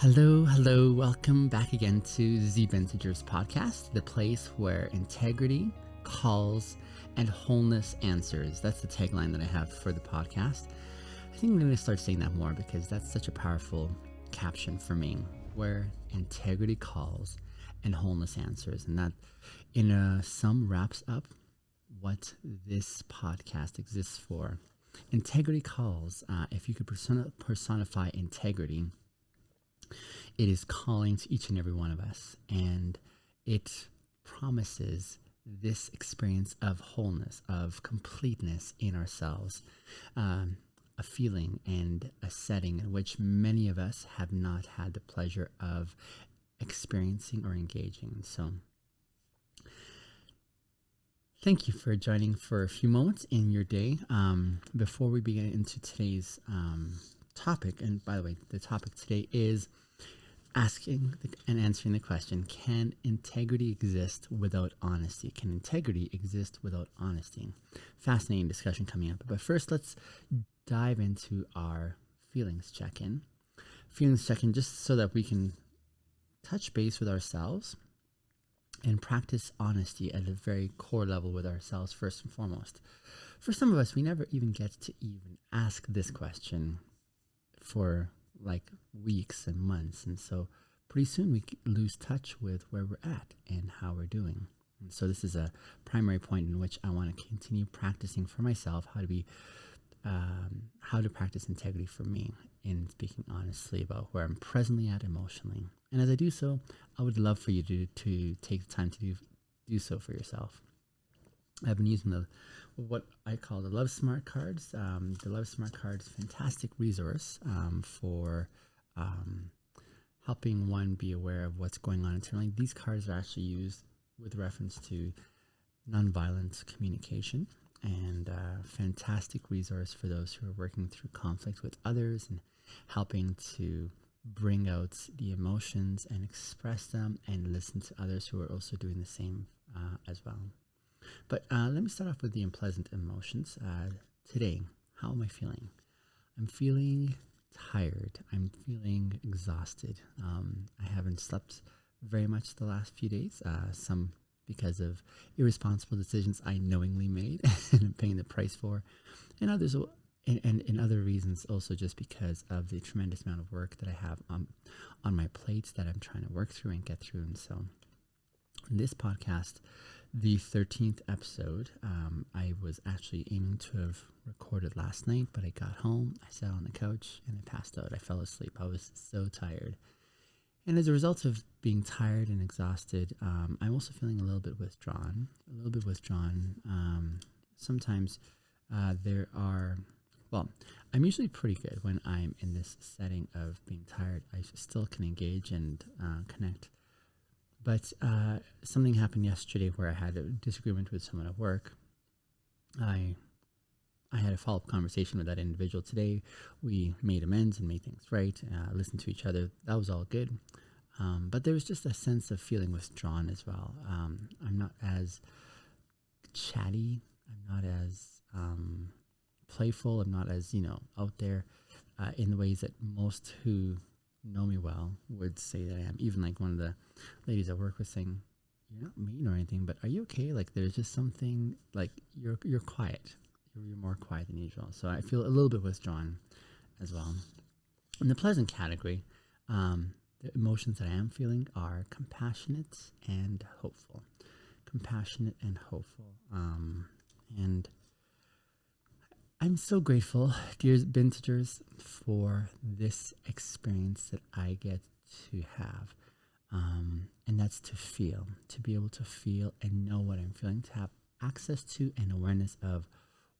Hello. Welcome back again to the Binteger's podcast, the place where integrity calls and wholeness answers. That's the tagline that I have for the podcast. I think I'm going to start saying that more because that's such a powerful caption for me, where integrity calls and wholeness answers. And that, in a sum, wraps up what this podcast exists for. Integrity calls. If you could personify integrity, it is calling to each and every one of us, and it promises this experience of wholeness, of completeness in ourselves, a feeling and a setting in which many of us have not had the pleasure of experiencing or engaging. So thank you for joining for a few moments in your day. Before we begin into today's topic, and by the way, the topic today is asking and answering the question, can integrity exist without honesty? Can integrity exist without honesty? Fascinating discussion coming up. But first, let's dive into our feelings check-in. Feelings check-in, just so that we can touch base with ourselves and practice honesty at a very core level with ourselves first and foremost. For some of us, we never even get to even ask this question for like weeks and months, and so pretty soon we lose touch with where we're at and how we're doing. And so this is a primary point in which I want to continue practicing for myself how to practice integrity for me in speaking honestly about where I'm presently at emotionally. And as I do so, I would love for you to take the time to do so for yourself. I've been using what I call the Love Smart cards. The Love Smart cards, fantastic resource for helping one be aware of what's going on internally. These cards are actually used with reference to nonviolent communication, and fantastic resource for those who are working through conflict with others and helping to bring out the emotions and express them and listen to others who are also doing the same as well. But let me start off with the unpleasant emotions. Today, how am I feeling? I'm feeling tired. I'm feeling exhausted. I haven't slept very much the last few days, some because of irresponsible decisions I knowingly made and I'm paying the price for, and others, and other reasons also just because of the tremendous amount of work that I have on my plate that I'm trying to work through and get through. And so in this podcast, the 13th episode, I was actually aiming to have recorded last night, but I got home, I sat on the couch, and I passed out. I fell asleep. I was so tired. And as a result of being tired and exhausted, I'm also feeling a little bit withdrawn. Sometimes I'm usually pretty good when I'm in this setting of being tired. I still can engage and connect. But something happened yesterday where I had a disagreement with someone at work. I had a follow-up conversation with that individual today. We made amends and made things right, listened to each other. That was all good. But there was just a sense of feeling withdrawn as well. I'm not as chatty. I'm not as playful. I'm not as, out there in the ways that most who know me well would say that I am. Even like one of the ladies I work with saying, "You're not mean or anything, but are you okay? Like there's just something, like you're quiet. You're more quiet than usual." So I feel a little bit withdrawn as well. In the pleasant category, the emotions that I am feeling are compassionate and hopeful. And I'm so grateful, dear Bintagers, for this experience that I get to have. And that's to be able to feel and know what I'm feeling, to have access to and awareness of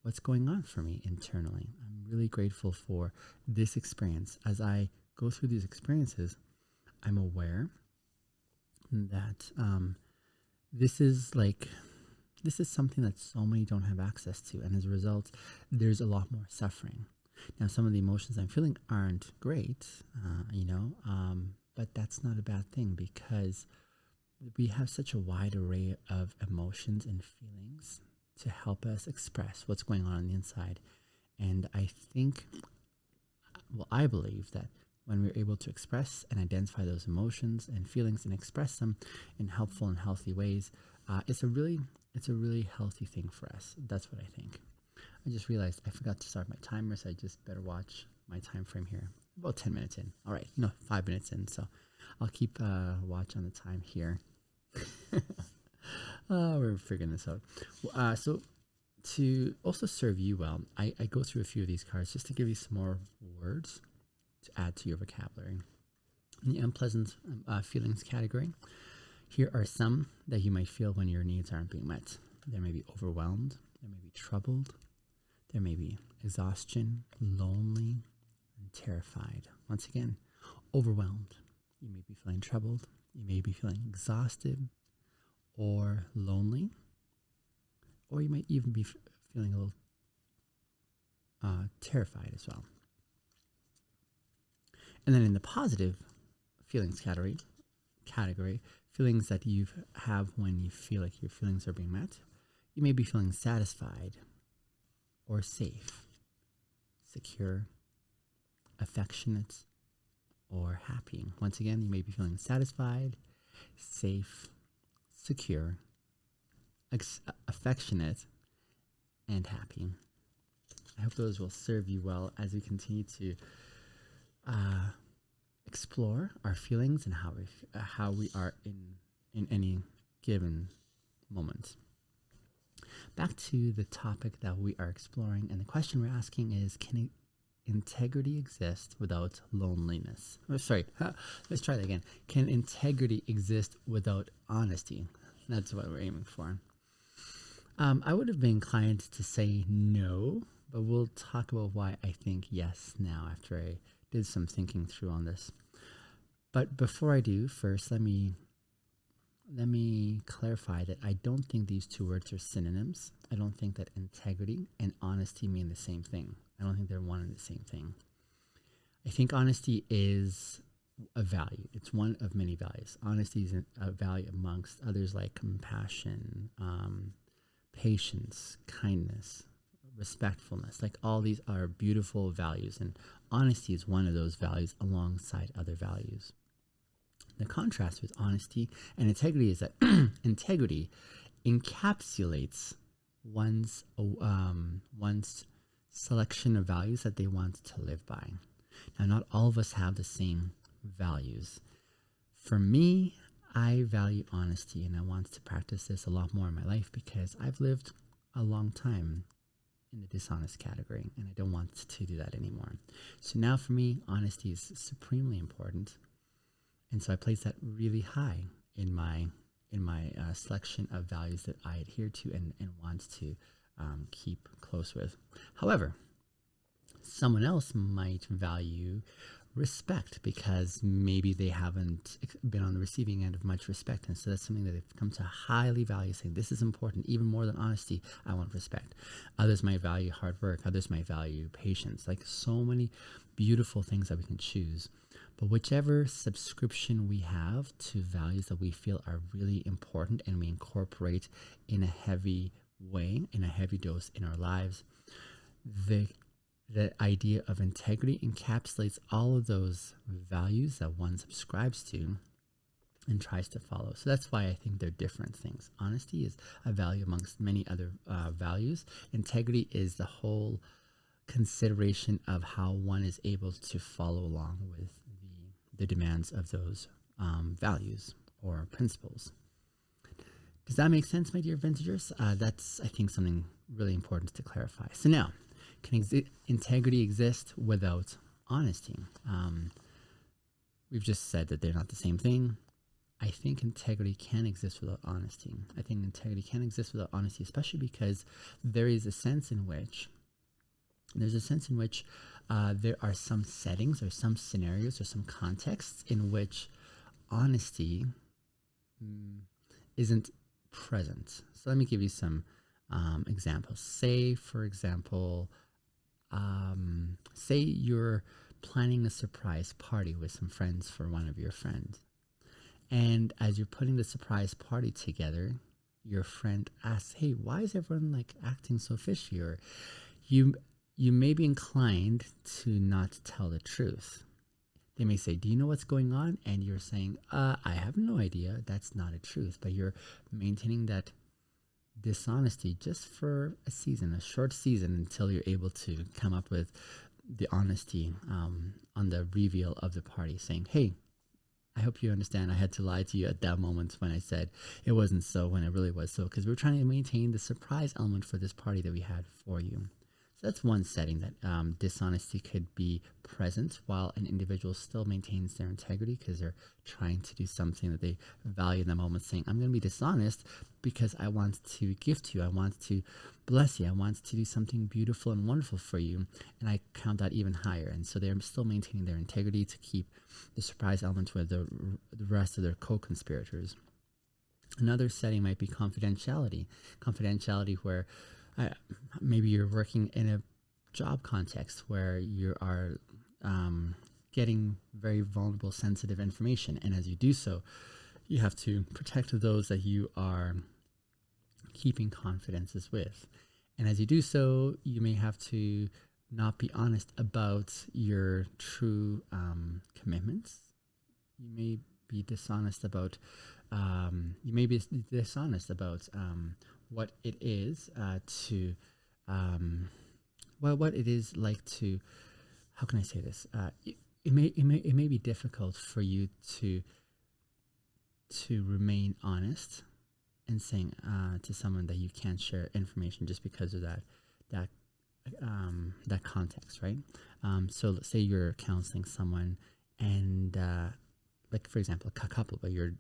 what's going on for me internally. I'm really grateful for this experience. As I go through these experiences, I'm aware that this is something that so many don't have access to, and as a result, there's a lot more suffering. Now, some of the emotions I'm feeling aren't great, but that's not a bad thing because we have such a wide array of emotions and feelings to help us express what's going on the inside. And I believe that when we're able to express and identify those emotions and feelings and express them in helpful and healthy ways, it's a really healthy thing for us. That's what I think. I just realized I forgot to start my timer, so I just better watch my time frame here. About 10 minutes in. All right, no, 5 minutes in. So I'll keep watch on the time here. We're figuring this out. So to also serve you well, I go through a few of these cards just to give you some more words to add to your vocabulary. In the unpleasant feelings category, here are some that you might feel when your needs aren't being met. There may be overwhelmed, there may be troubled, there may be exhaustion, lonely, and terrified. Once again, overwhelmed. You may be feeling troubled, you may be feeling exhausted or lonely, or you might even be feeling a little terrified as well. And then in the positive feelings category, feelings that you have when you feel like your feelings are being met, you may be feeling satisfied or safe, secure, affectionate, or happy. Once again, you may be feeling satisfied, safe, secure, affectionate, and happy. I hope those will serve you well as we continue to explore our feelings and how we are in any given moment. Back to the topic that we are exploring, and the question we're asking is, can integrity exist without loneliness? Oh, sorry, let's try that again. Can integrity exist without honesty? That's what we're aiming for. I would have been inclined to say no, but we'll talk about why I think yes now after I did some thinking through on this. But before I do, first let me clarify that I don't think these two words are synonyms. I don't think that integrity and honesty mean the same thing. I don't think they're one and the same thing. I think honesty is a value. It's one of many values. Honesty is a value amongst others like compassion, patience, kindness, respectfulness. Like all these are beautiful values, and honesty is one of those values alongside other values. The contrast with honesty and integrity is that integrity encapsulates one's selection of values that they want to live by. Now, not all of us have the same values. For me, I value honesty, and I want to practice this a lot more in my life because I've lived a long time in the dishonest category, and I don't want to do that anymore. So now for me, honesty is supremely important. And so I place that really high in my selection of values that I adhere to and want to keep close with. However, someone else might value respect because maybe they haven't been on the receiving end of much respect. And so that's something that they've come to highly value, saying this is important, even more than honesty, I want respect. Others might value hard work. Others might value patience. Like so many beautiful things that we can choose. But whichever subscription we have to values that we feel are really important and we incorporate in a heavy way, in a heavy dose in our lives, the idea of integrity encapsulates all of those values that one subscribes to and tries to follow. So that's why I think they're different things. Honesty is a value amongst many other values. Integrity is the whole consideration of how one is able to follow along with the demands of those values or principles. Does that make sense, my dear Bintagers? That's, I think, something really important to clarify. So now, can integrity exist without honesty? We've just said that they're not the same thing. I think integrity can exist without honesty. I think integrity can exist without honesty, especially because there is a sense in which there are some settings or some scenarios or some contexts in which honesty isn't present. So let me give you some examples. Say, for example, say you're planning a surprise party with some friends for one of your friends. And as you're putting the surprise party together, your friend asks, hey, why is everyone like acting so fishy? Or you may be inclined to not tell the truth. They may say, do you know what's going on? And you're saying, I have no idea. That's not a truth. But you're maintaining that dishonesty just for a season, a short season, until you're able to come up with the honesty on the reveal of the party, saying, hey, I hope you understand I had to lie to you at that moment when I said it wasn't so, when it really was so, because we're trying to maintain the surprise element for this party that we had for you. So that's one setting that dishonesty could be present while an individual still maintains their integrity because they're trying to do something that they value in the moment, saying, I'm going to be dishonest because I want to gift you, I want to bless you, I want to do something beautiful and wonderful for you, and I count that even higher. And so they're still maintaining their integrity to keep the surprise element with the rest of their co-conspirators. Another setting might be confidentiality. Confidentiality where maybe you're working in a job context where you are getting very vulnerable, sensitive information. And as you do so, you have to protect those that you are keeping confidences with. And as you do so, you may have to not be honest about your true commitments. You may be dishonest about what it is what it is like to, how can I say this? It may be difficult for you to remain honest and saying to someone that you can't share information just because of that context, right? So let's say you're counseling someone and like for example a couple, but you're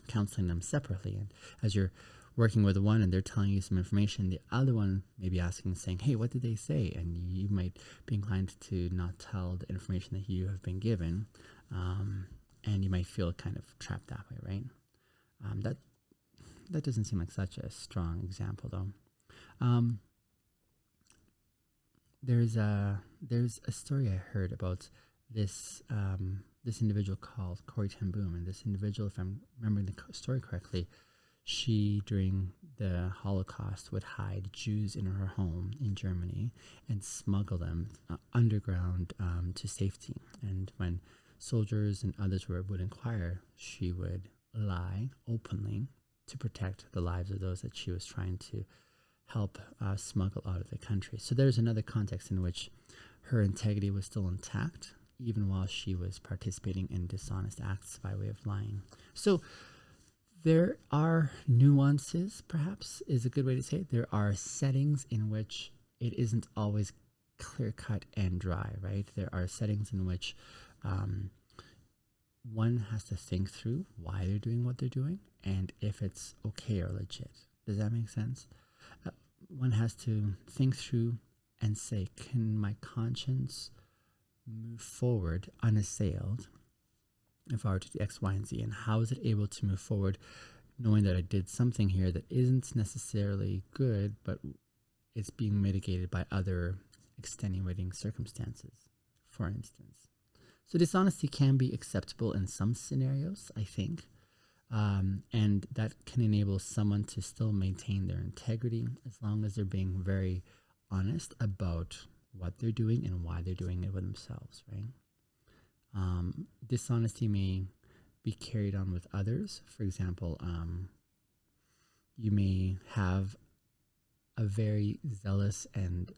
counseling them separately, and as you're working with one and they're telling you some information, the other one may be asking, saying, hey, what did they say? And you might be inclined to not tell the information that you have been given, and you might feel kind of trapped that way, right? That doesn't seem like such a strong example though. There's a story I heard about this individual called Corey Ten Boom, and this individual, if I'm remembering the story correctly, she during the Holocaust would hide Jews in her home in Germany and smuggle them underground to safety. And when soldiers and others would inquire, she would lie openly to protect the lives of those that she was trying to help smuggle out of the country. So there's another context in which her integrity was still intact, even while she was participating in dishonest acts by way of lying. So there are nuances, perhaps, is a good way to say it. There are settings in which it isn't always clear cut and dry, right? There are settings in which one has to think through why they're doing what they're doing and if it's okay or legit. Does that make sense? One has to think through and say, can my conscience move forward unassailed if I were to do X, Y, and Z? And how is it able to move forward knowing that I did something here that isn't necessarily good, but it's being mitigated by other extenuating circumstances, for instance? So dishonesty can be acceptable in some scenarios, I think. And that can enable someone to still maintain their integrity as long as they're being very honest about what they're doing and why they're doing it with themselves, right? Dishonesty may be carried on with others. For example, you may have a very zealous and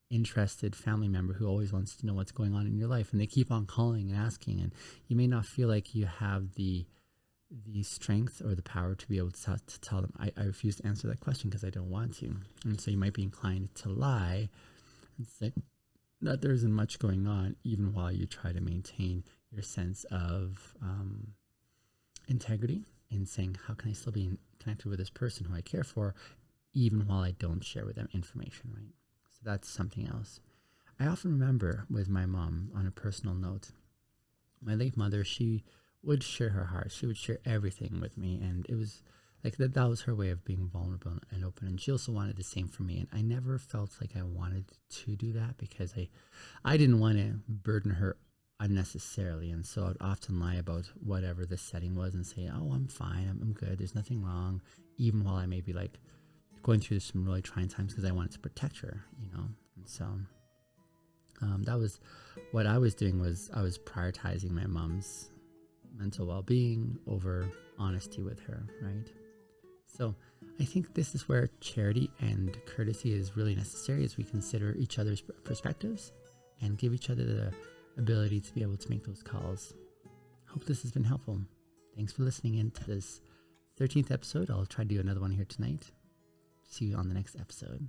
interested family member who always wants to know what's going on in your life, and they keep on calling and asking, and you may not feel like you have the strength or the power to be able to tell them, I refuse to answer that question because I don't want to. And so you might be inclined to lie and say that there isn't much going on, even while you try to maintain your sense of integrity and saying, how can I still be connected with this person who I care for, even while I don't share with them information, right? So that's something else. I often remember with my mom, on a personal note, my late mother, she would share her heart. She would share everything with me, and it was like that was her way of being vulnerable and open. And she also wanted the same for me, and I never felt like I wanted to do that because I didn't want to burden her unnecessarily. And so I'd often lie about whatever the setting was and say, oh, I'm fine, I'm good, there's nothing wrong, even while I may be like going through some really trying times because I wanted to protect her, you know. And so That was what I was doing, was I was prioritizing my mom's mental well-being over honesty with her, right? So I think this is where charity and courtesy is really necessary, as we consider each other's perspectives and give each other the ability to be able to make those calls. Hope this has been helpful. Thanks for listening in to this 13th episode. I'll try to do another one here tonight. See you on the next episode.